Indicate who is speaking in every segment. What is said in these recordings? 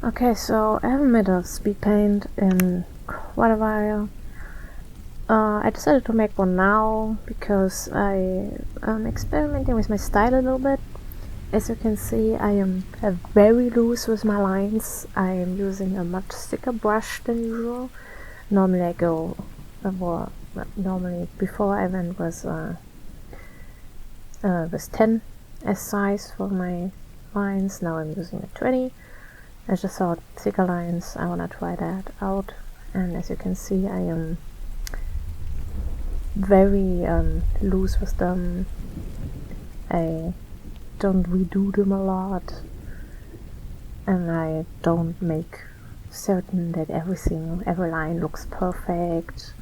Speaker 1: Okay, so I haven't made a speed paint in quite a while. I decided to make one now because I am experimenting with my style a little bit. As you can see, I am very loose with my lines. I am using a much thicker brush than usual. Normally I go normally before I went with 10 as size for my lines. Now I'm using a 20. I just thought thicker lines, I wanna try that out. And as you can see, I am very loose with them. I don't redo them a lot, and I don't make certain that every line looks perfect,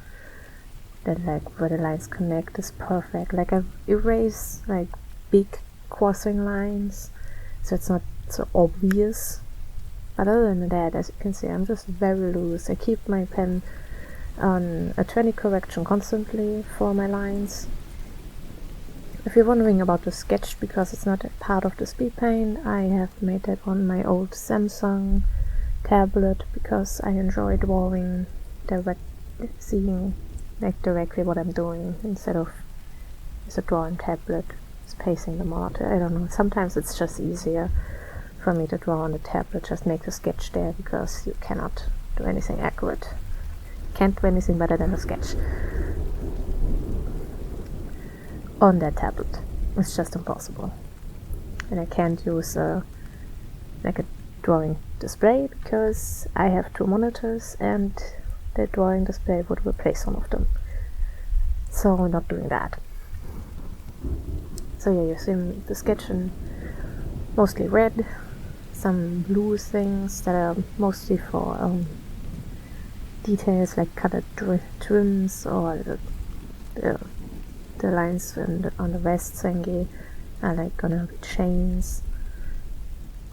Speaker 1: that like where the lines connect is perfect. Like I erase like big crossing lines so it's not so obvious. But other than that, as you can see, I'm just very loose. I keep my pen on a 20 correction constantly for my lines. If you're wondering about the sketch, because it's not a part of the speed paint, I have made that on my old Samsung tablet because I enjoy drawing seeing like directly what I'm doing instead of with a drawing tablet spacing them out. I don't know, sometimes it's just easier for me to draw on the tablet, just make the sketch there, because you cannot do anything accurate. Can't do anything better than a sketch on that tablet. It's just impossible. And I can't use like a drawing display because I have 2 monitors and the drawing display would replace one of them. So I'm not doing that. So yeah, you see the sketch in mostly red, some blue things that are mostly for details like colored trims, or the lines on the vest thingy are like gonna be chains,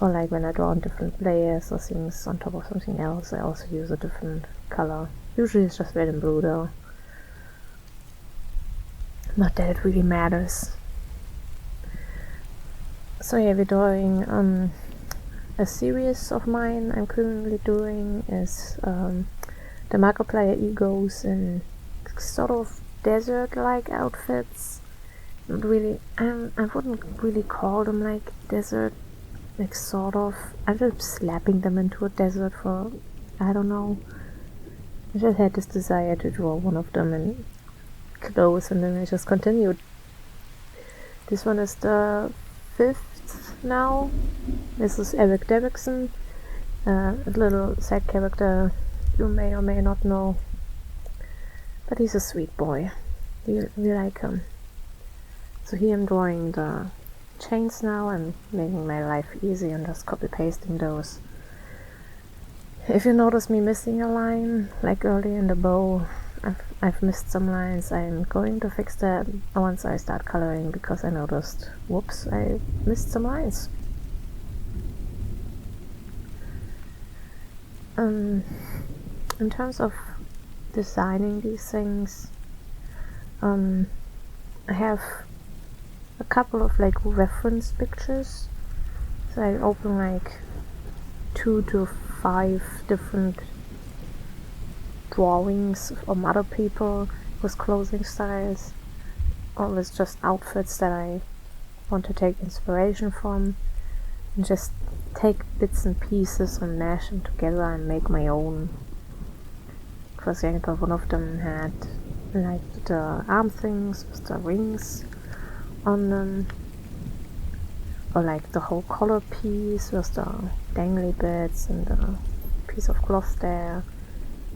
Speaker 1: or like when I draw on different layers or things on top of something else, I also use a different color. Usually it's just red and blue though. Not that it really matters. So yeah, we're drawing a series of mine I'm currently doing is the Markiplier egos in sort of desert-like outfits. Not really, I wouldn't really call them like desert, like sort of. I'm just slapping them into a desert for, I don't know. I just had this desire to draw one of them in clothes, and then I just continued. This one is the 5th now. This is Derekson, a little side character you may or may not know, but he's a sweet boy. We like him. So here I'm drawing the chains now and making my life easy and just copy pasting those. If you notice me missing a line, like early in the bow, I've missed some lines. I'm going to fix that once I start coloring, because I noticed, whoops, I missed some lines. In terms of designing these things, I have a couple of like reference pictures. So I open like 2 to 5 different drawings from other people with clothing styles, or with just outfits that I want to take inspiration from, and just take bits and pieces and mash them together and make my own. For example, one of them had like the arm things with the rings on them, or like the whole collar piece with the dangly bits and the piece of cloth there.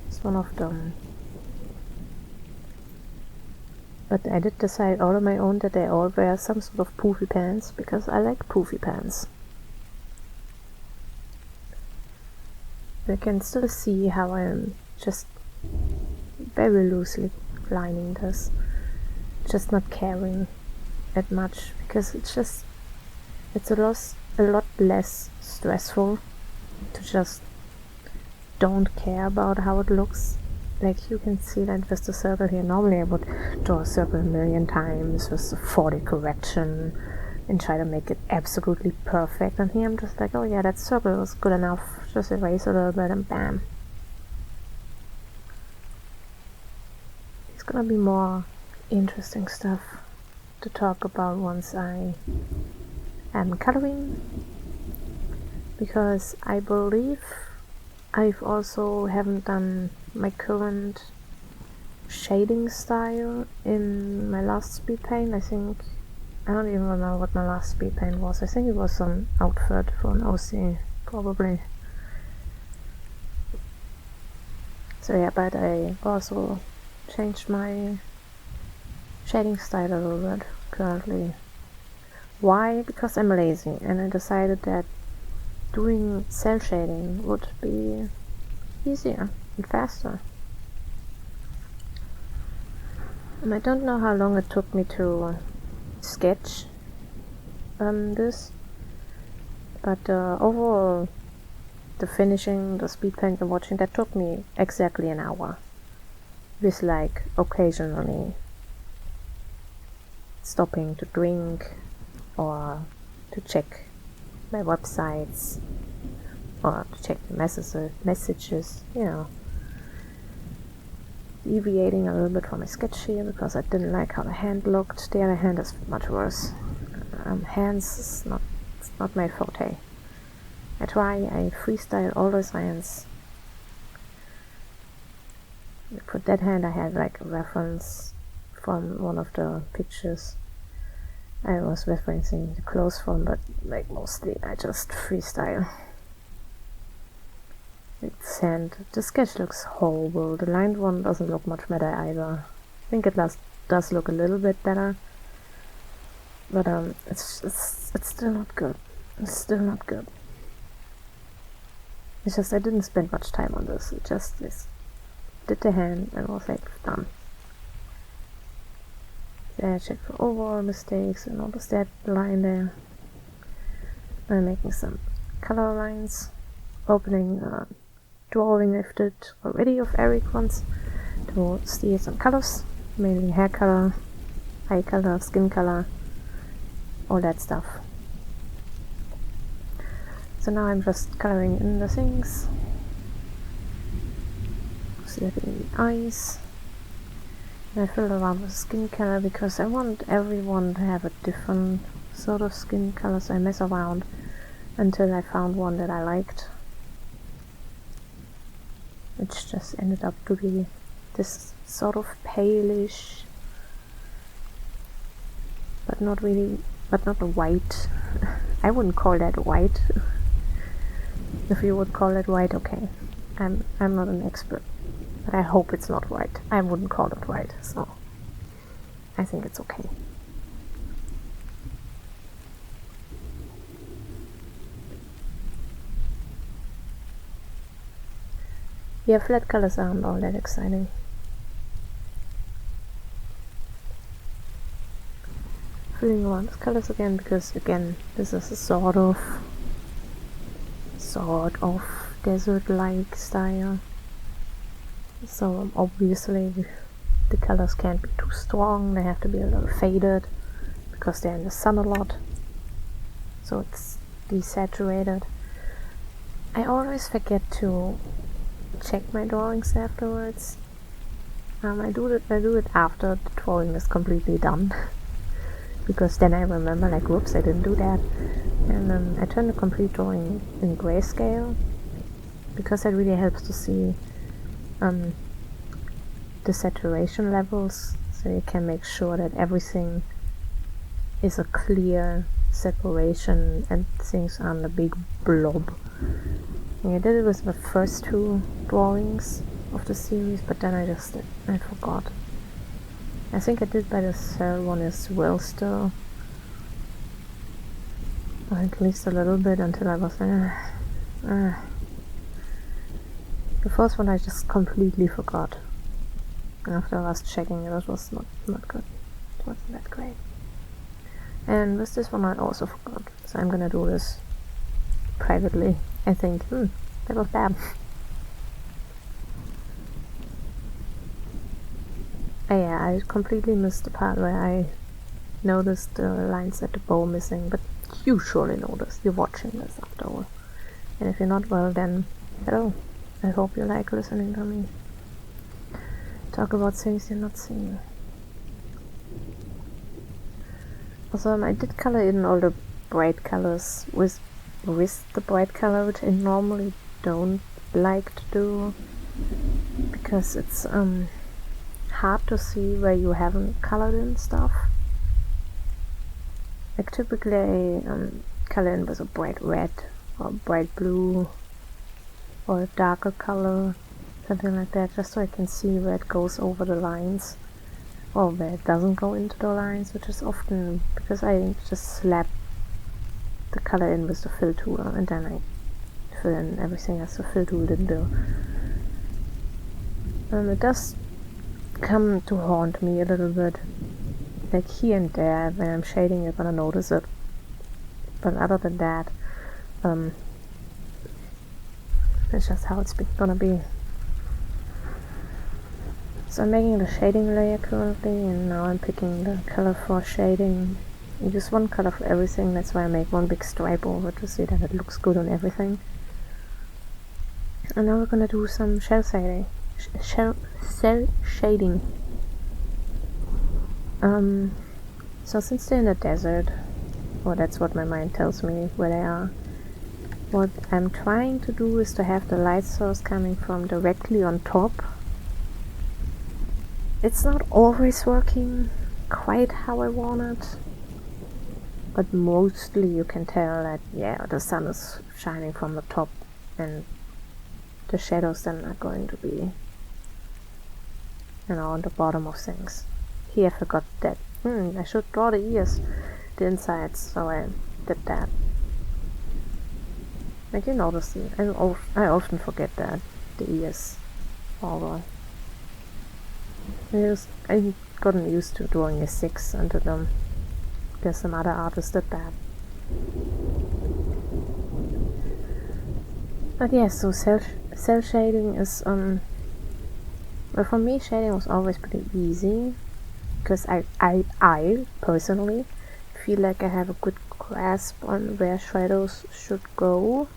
Speaker 1: It's one of them. But I did decide all on my own that they all wear some sort of poofy pants, because I like poofy pants. You can still see how I'm just very loosely lining this, just not caring that much, because it's a lot less stressful to just don't care about how it looks. Like you can see that with the circle here. Normally I would draw a circle a million times with a 40 correction, and try to make it absolutely perfect. And here I'm just like, oh yeah, that circle was good enough. Just erase a little bit and bam. It's gonna be more interesting stuff to talk about once I am coloring, because I believe I've also haven't done my current shading style in my last speed paint. I think I don't even remember what my last speed paint was. I think it was some outfit for an OC, probably. So yeah, but I also changed my shading style a little bit currently. Why? Because I'm lazy, and I decided that doing cell shading would be easier and faster. And I don't know how long it took me to sketch this, but overall the finishing, the speed paint and watching, that took me exactly an hour, with like occasionally stopping to drink or to check my websites or to check the messages, you know, deviating a little bit from my sketch here because I didn't like how the hand looked. The other hand is much worse. Hands is not my forte. I freestyle all those hands. For that hand I had like a reference from one of the pictures I was referencing the clothes from, but like mostly I just freestyle. The sketch looks horrible. The lined one doesn't look much better either. I think it does look a little bit better, but it's still not good. It's still not good. It's just I didn't spend much time on this. It just did the hand and was like done. Then I checked for overall mistakes and noticed that line there. I'm making some color lines, opening a drawing I've did already of Eric once to steal some colors, mainly hair color, eye color, skin color, all that stuff. So now I'm just coloring in the things, selecting the eyes, and I fill around with skin color because I want everyone to have a different sort of skin color, so I mess around until I found one that I liked, which just ended up to be this sort of palish, but not white. I wouldn't call that white. If you would call it white, okay. I'm not an expert, but I hope it's not white. I wouldn't call it white, so I think it's okay. Yeah, flat colors aren't all that exciting. Filling around with colors again, because again, this is a sort of desert-like style. So obviously the colors can't be too strong, they have to be a little faded because they're in the sun a lot. So it's desaturated. I always forget to check my drawings afterwards. I do it after the drawing is completely done. Because then I remember, like, whoops, I didn't do that. And then I turn the complete drawing in grayscale, because that really helps to see the saturation levels, so you can make sure that everything is a clear separation and things aren't a big blob. Yeah, I did it with the first two drawings of the series, but then I forgot. I think I did by the third one as well still. Or at least a little bit until I was the first one I just completely forgot. After I was checking it was not good. It wasn't that great. And with this one I also forgot. So I'm gonna do this privately. I think, that was bad. Yeah, I completely missed the part where I noticed the lines at the bow missing, but you surely noticed. You're watching this after all. And if you're not, well then, hello. I hope you like listening to me talk about things you're not seeing. Also, I did color in all the bright colors with the bright color, which I normally don't like to do, because it's hard to see where you haven't colored in stuff. Like typically I color in with a bright red or bright blue or a darker color, something like that, just so I can see where it goes over the lines or where it doesn't go into the lines, which is often because I just slap the color in with the fill tool and then I fill in everything as the fill tool didn't do. It does come to haunt me a little bit, like here and there when I'm shading you're gonna notice it, but other than that it's just how it's gonna be. So I'm making the shading layer currently, and now I'm picking the color for shading. I use one color for everything, that's why I make one big stripe over to see that it looks good on everything. And now we're gonna do some cell shading. So since they're in the desert, or that's what my mind tells me where they are, what I'm trying to do is to have the light source coming from directly on top. It's not always working quite how I want it, but mostly you can tell that, yeah, the sun is shining from the top and the shadows then are going to be, on the bottom of things. Here I forgot that. I should draw the ears, the insides, so I did that. Like you notice, I often forget that, the ears, although I've gotten used to drawing a 6 under them, because some other artists did that. But yeah, so cell shading is, well, for me shading was always pretty easy, because I personally feel like I have a good grasp on where shadows should go.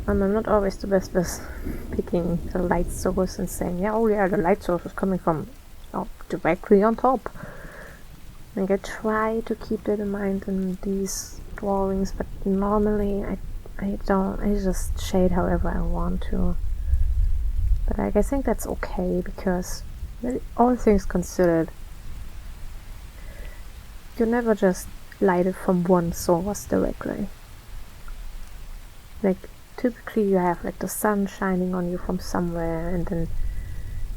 Speaker 1: I'm not always the best with picking the light source and saying, the light source is coming from directly on top. Like I try to keep that in mind in these drawings, but normally I just shade however I want to. But like I think that's okay, because all things considered, you never just light it from one source directly. Like typically you have like the sun shining on you from somewhere, and then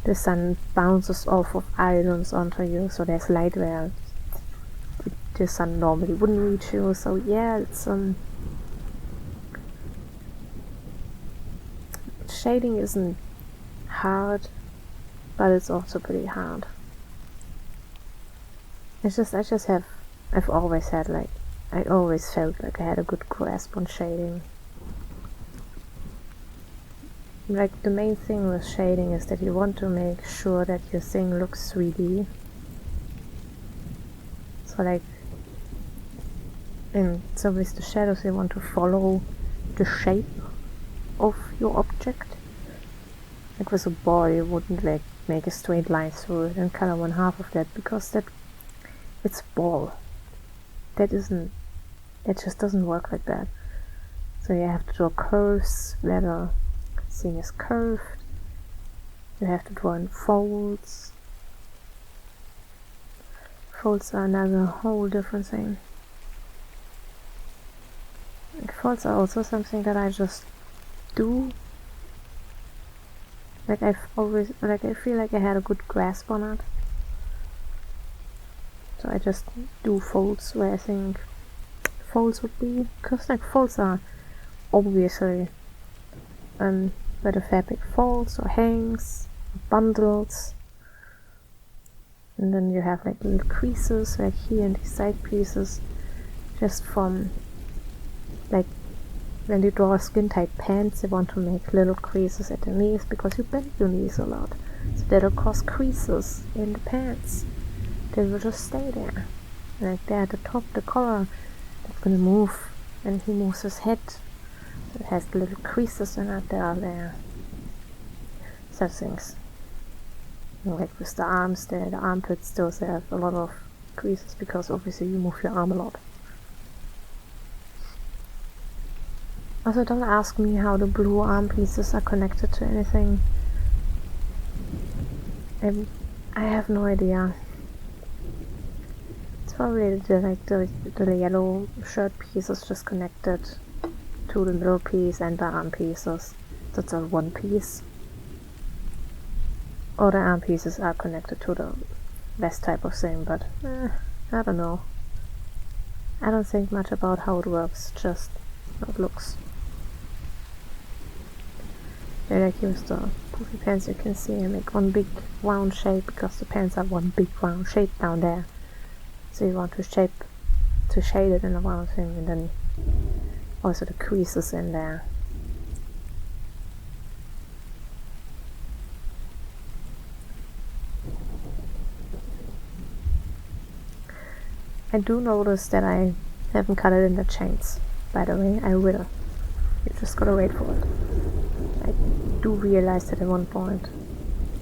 Speaker 1: the sun bounces off of items onto you, so there's light where the sun normally wouldn't reach you. So yeah, it's shading isn't hard, but it's also pretty hard. I've always had I always felt like I had a good grasp on shading. Like the main thing with shading is that you want to make sure that your thing looks 3D. So with the shadows you want to follow the shape of your object. Like with a ball you wouldn't make a straight line through it and color one half of that, because it's ball. That just doesn't work like that. So you have to draw curves where the thing is curved. You have to draw in folds. Folds are another whole different thing. Like folds are also something that I just do. Like I feel like I had a good grasp on it. So I just do folds where I think folds would be, because like folds are obviously where the fabric folds or hangs, or bundles, and then you have like little creases like here in these side pieces, just from like when you draw skin tight pants, you want to make little creases at the knees because you bend your knees a lot, so that'll cause creases in the pants they will just stay there. Like there at the top, the color that's gonna move, and he moves his head. So it has the little creases in it that are there. Such things. Like with the arms, the armpits, those have a lot of creases because obviously you move your arm a lot. Also, don't ask me how the blue arm pieces are connected to anything. I have no idea. It's probably the yellow shirt piece is just connected to the middle piece and the arm pieces. That's all one piece. Or the arm pieces are connected to the vest type of thing, but I don't know. I don't think much about how it works, just how it looks. Yeah, like here's the poofy pants, you can see I make one big round shape because the pants are one big round shape down there. So you want to shade it in a round thing, and then also the creases in there. I do notice that I haven't cut it in the chains. By the way, I will. You just gotta wait for it. I do realize that at one point.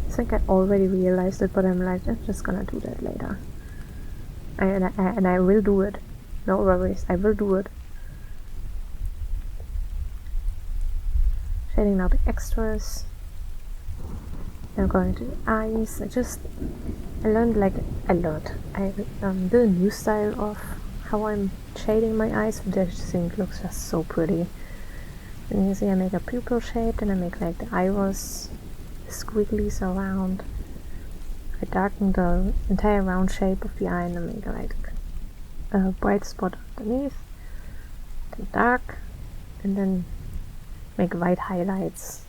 Speaker 1: I think I already realized it, but I'm like, I'm just gonna do that later. And I will do it. No worries, I will do it. Shading out the extras. I'm going to do eyes. I did a new style of how I'm shading my eyes, which I just think looks just so pretty. And you see I make a pupil shape, and I make like the iris squigglies around. I darken the entire round shape of the eye, and I make like a bright spot underneath, then dark, and then make white highlights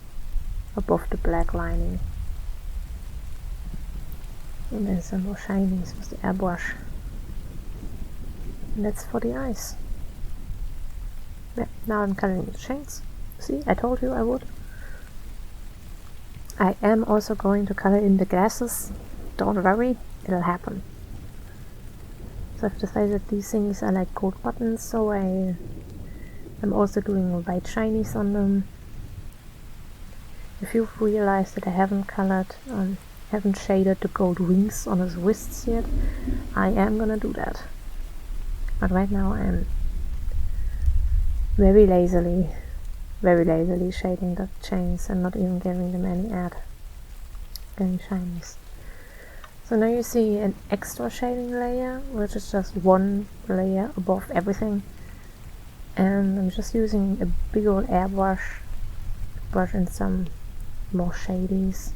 Speaker 1: above the black lining. And then some more shinies with the airbrush. And that's for the eyes. Yeah, now I'm coloring the Shanks. See, I told you I would. I am also going to color in the glasses. Don't worry, it'll happen. So I've decided that these things are like gold buttons, so I'm also doing white shinies on them. If you've realized that I haven't haven't shaded the gold rings on his wrists yet, I am gonna do that. But right now I'm very lazily shading the chains and not even giving them any shinies. So now you see an extra shading layer, which is just one layer above everything. And I'm just using a big old airbrush to brush in some more shadies.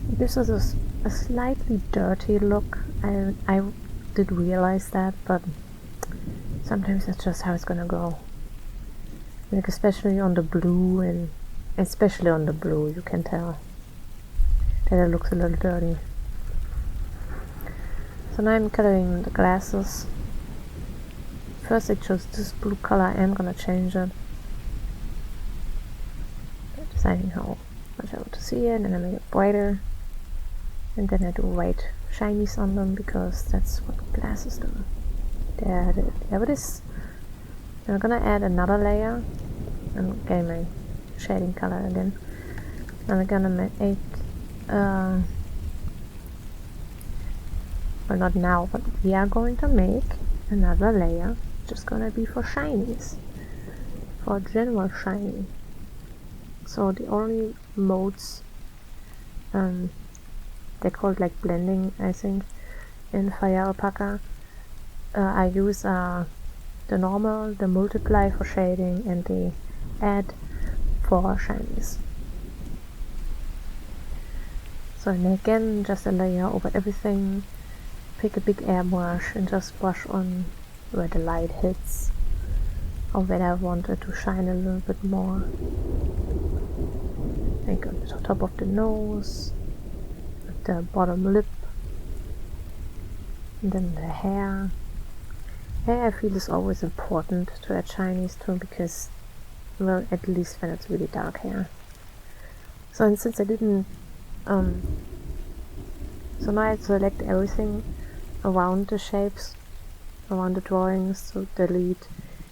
Speaker 1: It gives us a slightly dirty look. I did realize that, but sometimes that's just how it's gonna go. Like especially on the blue, and especially on the blue, you can tell that it looks a little dirty. So now I'm coloring the glasses. First I chose this blue color. I am gonna change it. Deciding how much I want to see it, and I make it brighter. And then I do white shinies on them because that's what glasses do. There it is. I'm gonna add another layer. I'm getting my shading color again. And I'm gonna make well, not now, but we are going to make another layer, just gonna be for shinies, for general shiny. So the only modes, they're called like blending, I think, in Fire Alpaca. I use the normal, the multiply for shading, and the add for shinies. So again, just a layer over everything. Pick a big airbrush and just brush on where the light hits, or where I want it to shine a little bit more. Like on the top of the nose, the bottom lip, and then the hair. Hair I feel is always important to add shinies to, because, well, at least when it's really dark hair. So, and since I didn't So now I select everything around the shapes, around the drawings, to delete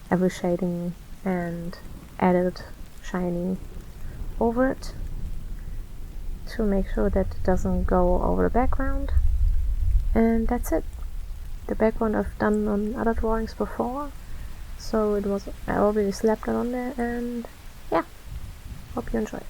Speaker 1: every shading and edit shiny over it to make sure that it doesn't go over the background. And that's it. The background I've done on other drawings before, so I already slapped it on there, and yeah, hope you enjoyed.